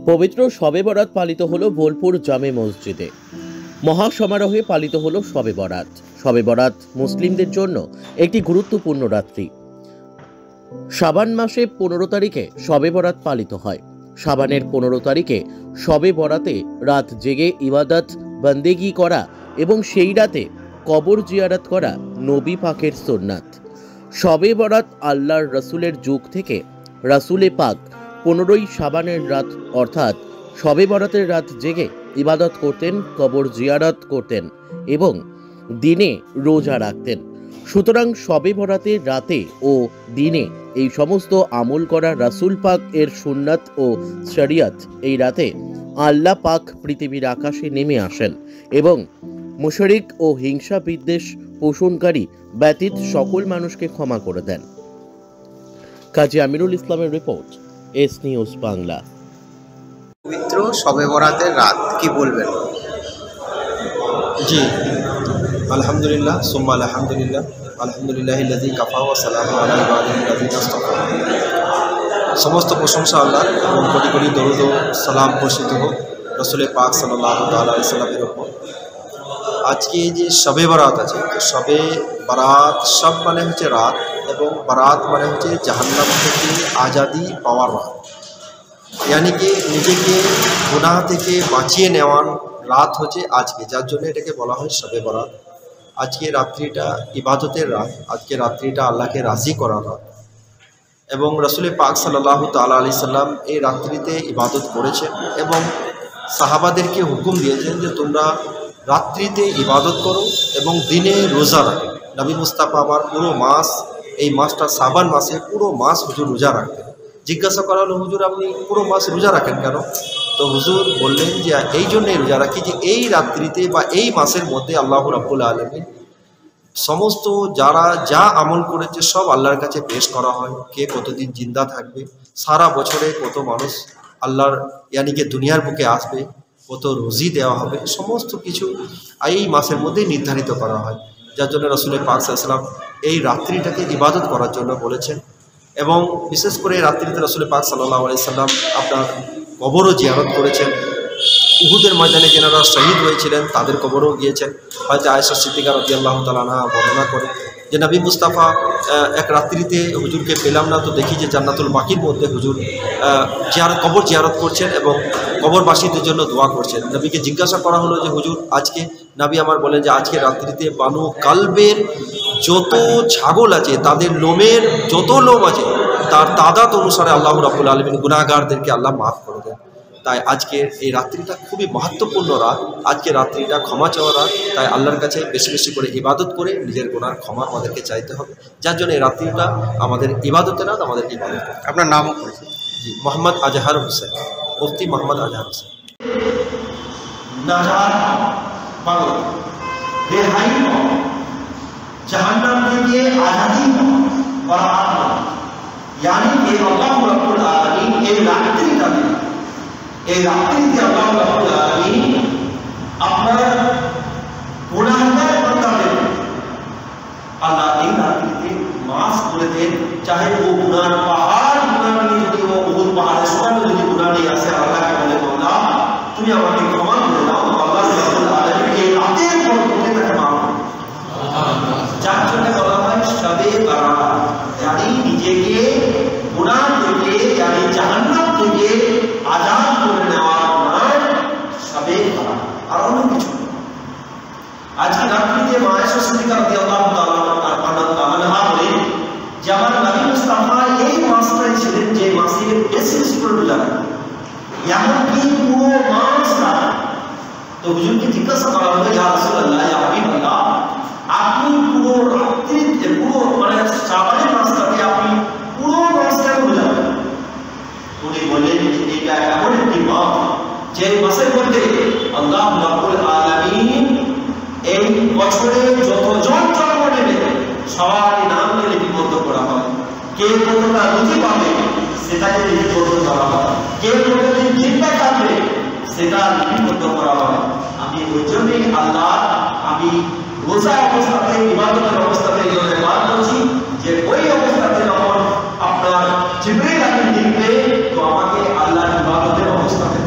পবিত্র শবে বরাত পালিত হলো বোলপুর জামে মসজিদে। মহাসমারোহে পালিত হলো শবে বরাত। শবে বরাত মুসলিমদের জন্য একটি গুরুত্বপূর্ণ রাত্রি। শাবান মাসে 15 তারিখে শবে বরাত পালিত হয়। শাবানের 15 তারিখে শবে বরাতে রাত জেগে ইবাদত বন্দেগি করা এবং সেই রাতে কবর জিয়ারত করা নবী পাকের সুন্নাত। শবে বরাত আল্লাহর রসুলের যুগ থেকে রাসূলে পাক 15ই শাবানের রাত অর্থাৎ শবে বরাতের রাত জেগে ইবাদত করতেন, কবর জিয়ারত করতেন এবং দিনে রোজা রাখতেন। সুতরাং শবে বরাতের রাতে ও দিনে এই সমস্ত আমল করা রাসূল পাক এর সুন্নাত ও শরিয়ত। এই রাতে আল্লাহ পাক পৃথিবীর আকাশে নেমে আসেন এবং মুশরিক ও হিংসা বিদ্বেষ পোষণকারী ব্যতীত সকল মানুষকে ক্ষমা করে দেন। কাজী আমিরুল ইসলামের রিপোর্ট, এস নিউজ বাংলা। পবিত্র শবে বরাতের রাত কি বলবেন? জি, আলহামদুলিল্লাহ সুম্মা আলহামদুলিল্লাহ, আলহামদুলিল্লাহিল্লাযী কাফা ওয়া সালামুন আলা ইবাদিহিল্লাযীনা ইসতাফা। সমস্ত প্রশংসা আল্লাহর এবং কোটি কোটি দরুদ ও সালাম বর্ষিত হোক রাসূল পাক সাল্লাল্লাহু তাআলা আলাইহি সাল্লামের উপর। আজকে যে শবে বরাত আছে, শবে বরাত শব মানে হচ্ছে রাত এবং বরাত মানে হচ্ছে জাহান্নাম থেকে আজাদি পাওয়ার রাত, यानी कि নিজেকে গুনাহ থেকে বাঁচিয়ে নেওয়ার রাত হচ্ছে আজকে, যার জন্য এটাকে বলা হয় শবে বরাত। আজকে রাত্রিটা ইবাদতের রাত, আজকে রাত্রিটা আল্লাহকে রাজি করার রাত এবং রাসূল পাক সাল্লাল্লাহু তাআলা আলাইহি সাল্লাম এই রাত্রিতে ইবাদত করেছেন এবং সাহাবাদেরকে হুকুম দিয়েছেন যে তোমরা রাত্রিতে ইবাদত করো এবং দিনে রোজা রাখো। নবী মুস্তাফা আমার পুরো মাস, এই মাসটা শাবান মাসে পুরো মাস হুজুর রোজা রাখতেন। জিজ্ঞাসা করা হলো, হুজুর আপনি পুরো মাস রোজা রাখেন কেন? তো হুজুর বললেন যে এই জন্যই রোজা রাখি যে এই রাত্রিতে বা এই মাসের মধ্যে আল্লাহ রাব্বুল আলামিন সমস্ত যারা যা আমল করেছে সব আল্লাহর কাছে পেশ করা হয়। কে কতদিন জিন্দা থাকবে, সারা বছরে কত মানুষ আল্লাহর ইয়ানিকে দুনিয়ার বুকে আসবে, কত রুজি দেওয়া হবে, সমস্ত কিছু এই মাসের মধ্যেই নির্ধারিত করা হয়। যার জন্য রাসূল পাক সাল্লাল্লাহু আলাইহি ওয়াসাল্লাম এই রাত্রিটাকে ইবাদত করার জন্য বলেছেন এবং বিশেষ করে রাত্রিতে রাসূল পাক সাল্লাল্লাহু আলাইহি ওয়াসাল্লাম আপনার কবরও জিয়ারত করেছেন। উহুদের ময়দানে যারা শহীদ হয়েছিলেন তাদের কবরও গিয়েছেন। হয়তো আয়েশা সিদ্দিকা রাদিয়াল্লাহু তাআলা আনহা বর্ণনা করে যে নবী মুস্তাফা এক রাত্রিতে হুজুরকে পেলাম না, তো দেখি যে জান্নাতুল বাকির মধ্যে হুজুর কবর জিয়ারত করছেন এবং কবরবাসীদের জন্য দোয়া করছেন। নবীকে জিজ্ঞাসা করা হলো যে হুজুর আজকে, নবী আমার বলেন যে আজকে রাত্রিতে বানু কালবের যত ছাগল আছে তাদের লোমের যত লোম আছে তার তাদাত অনুসারে আল্লাহ রাব্বুল আলামিন গুনাহগারদেরকে আল্লাহ মাফ করে দেন। তাই আজকের এই রাত্রিটা খুবই মহত্বপূর্ণ রাত, আজকে রাত্রিটা ক্ষমা চাওয়ার রাত। তাই আল্লাহর কাছে বেশি বেশি করে ইবাদত করে নিজের গুনার ক্ষমা আমাদেরকে চাইতে হবে, যার জন্য এই রাত্রিটা আমাদের ইবাদতের রাত, আমাদের ইবাদত। আপনার নামও পড়েছে? জি, মোহাম্মদ আজহার হোসেন, মুফতি মোহাম্মদ আজহার হোসেন। জাহান্নাম থেকে আজাদি পাওয়া, यानी कि अल्लाह रब्बुल आलमीन এই রাত্রিতে আল্লাহ রব্বুল আলামিন আপনার গুনাহগার বান্দাদের আল্লাহ এই রাত্রিতে মাফ করে দেন। চাহে ও গুনার পাহাড় গুনাহ নিয়ে যদি ও উহুদ পাহাড়ের সমান যদি গুনাহ নিয়ে আসে, আল্লাহকে বলে আল্লাহ তুমি আমাকে ক্ষমা করে দাও। আল্লাহ রব্বুল আলামিন এই রাতের বরকতে তাকে মাফ করে, যার জন্য বলা হয় শবে বরাত, यानी নিজেকে গুনাহ থেকে यानी জাহান্নাম থেকে আজাদ করে নেওয়ার নাম শবে বরাত, আর অন্য কিছু। আজকে রাত্রিতে মা আয়েশা সিদ্দিকা রাদিয়াল্লাহু তাআলা আনহা বলেন যে আমার নবী মুস্তাফা এই মাসটাই ছিলেন যে মাসে বেশি বেশি করে রোজা রাখতেন, এমনকি পুরো মাসটা। তো হুজুরকে জিজ্ঞাসা করা হলো, ইয়া রাসূলুল্লাহ, ইয়া হাবিবাল্লাহ, আপনি পুরো রাত্রিতে পুরো মানে শাবানের মাসটাতে আপনি পুরো মাসটা রোজা রাখেন? উনি বললেন যে এটা এমন একটি মাস যে মাসের মধ্যে আল্লাহ রাব্বুল আলামিন এই বছরে যতজন জন্ম নেবে সবারই নাম লিপিবদ্ধ করা হয়। কে কতটা রুজি পাবে সেটাকে লিপিবদ্ধ করা হয়, কে কতদিন জিন্দা থাকবে সেটা লিপিবদ্ধ করা হয়। আমি ওই জন্যই আল্লাহ, আমি রোজা অবস্থাতে ইবাদতের অবস্থাতে এই জন্য বার করছি যে ওই অবস্থাতে যখন আপনার জিবরিল আমিন লিখবে তো আমাকে আল্লাহর ইবাদতের অবস্থাতে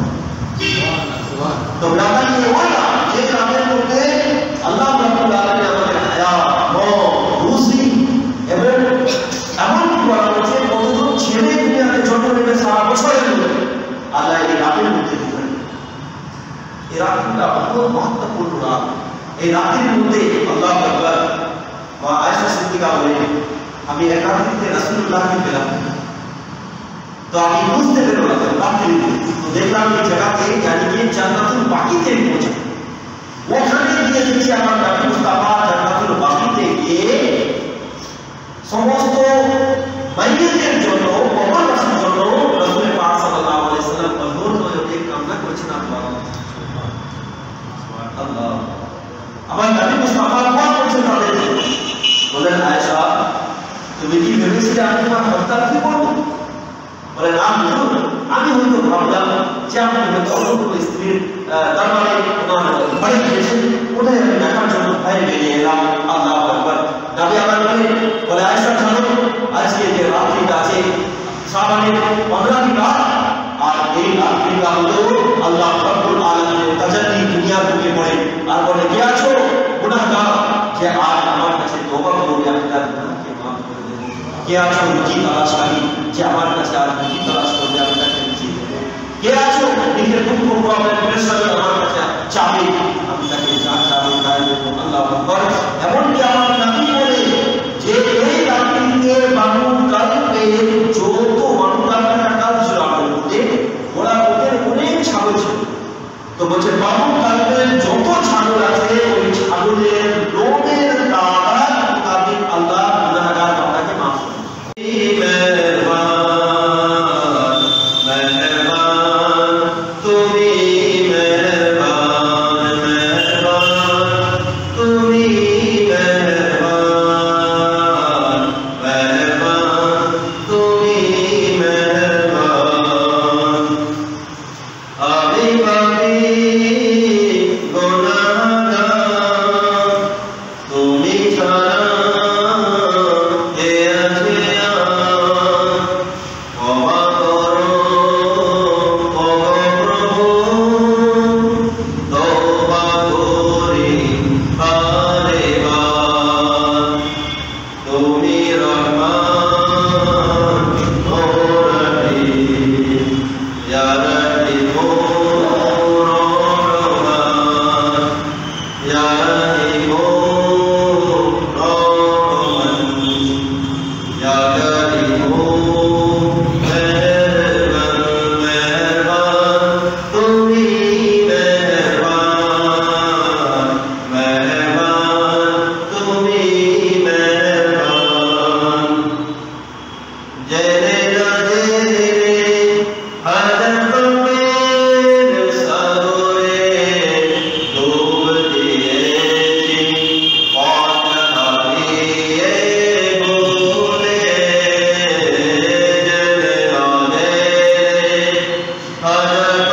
এই রাত্রিটা খুব মহত্বপূর্ণ রাত। এই রাত্রির মধ্যে আল্লাহু আকবার, মা আয়েশা সিদ্দিকা বলেন, আমি এক রাত্রিতে রাসূলুল্লাহকে পেলাম, তো আমি বুঝতে পেলাম রাত্রিতে, তো দেখলাম এই জায়গাতে জানি কি জান্নাতুল বাকিতে পৌঁছে, ওখানে গিয়ে দেখছি আমার নবী মুস্তাফা জান্নাতুল বাকিতে গিয়ে সমস্ত মাইয়িতের জন্য, কবরবাসীর জন্য রাসূল পাক সাল্লাল্লাহু আলাইহি ওয়াসাল্লাম আল্লাহর নবীকে কামনা করেছেন। আল্লাহ, আমার নবী মুস্তাফা দোয়া করেছেন তাদের জন্য। বলেন, আয়েশা তুমি কি ভেবেছিলে আমি তোমার হত্যা কি করব? বলেন, আমি হয়তো ভাবলাম যে আপনি হয়তো অন্য কোনো স্ত্রীর দরবারে ওনার ঘরে গিয়েছেন, ওটাই আমি দেখার জন্য ভয়ে বেরিয়ে এলাম। আল্লাহু আকবার। নবী আমার বলে, আয়েশা জানো আজকে যে রাত্রিটা আছে শাবানের 15টি রাত, আর এই রাত্রিটা হলো আল্লাহ রাব্বুল আলামিনের তাজাল্লি দুনিয়ার বুকে পড়ে। আর বলে, কে আছো গুনাহগার যে আজ আমার কাছে তওবা করবে, আমি তার গুনাহকে মাফ করে দেব? কে আছো রুজি তালাশকারী যে আমার কাছে আজ রুজি তালাশ করবে, আমি তাকে রুজি দেব? কে আছো নিজের দুঃখ প্রবলেম পেরেশানি আমার কাছে চাবে, আমি তাকে যা চাবে তাই দেব? আল্লাহু আকবার। এমনকি আমার নবী বলে যে এই রাত্রিতে বানু কালবে যত বানু কালবের কাল ছিল আমাদের মধ্যে, ওরা ওদের অনেক ছাগল ছিল। তো বলছে বানু কালবের যত ছাগল আছে ওই ছাগলের লোমের তার মোতাবেক আল্লাহ গুনাহগার বান্দাকে মাফ করে। Hare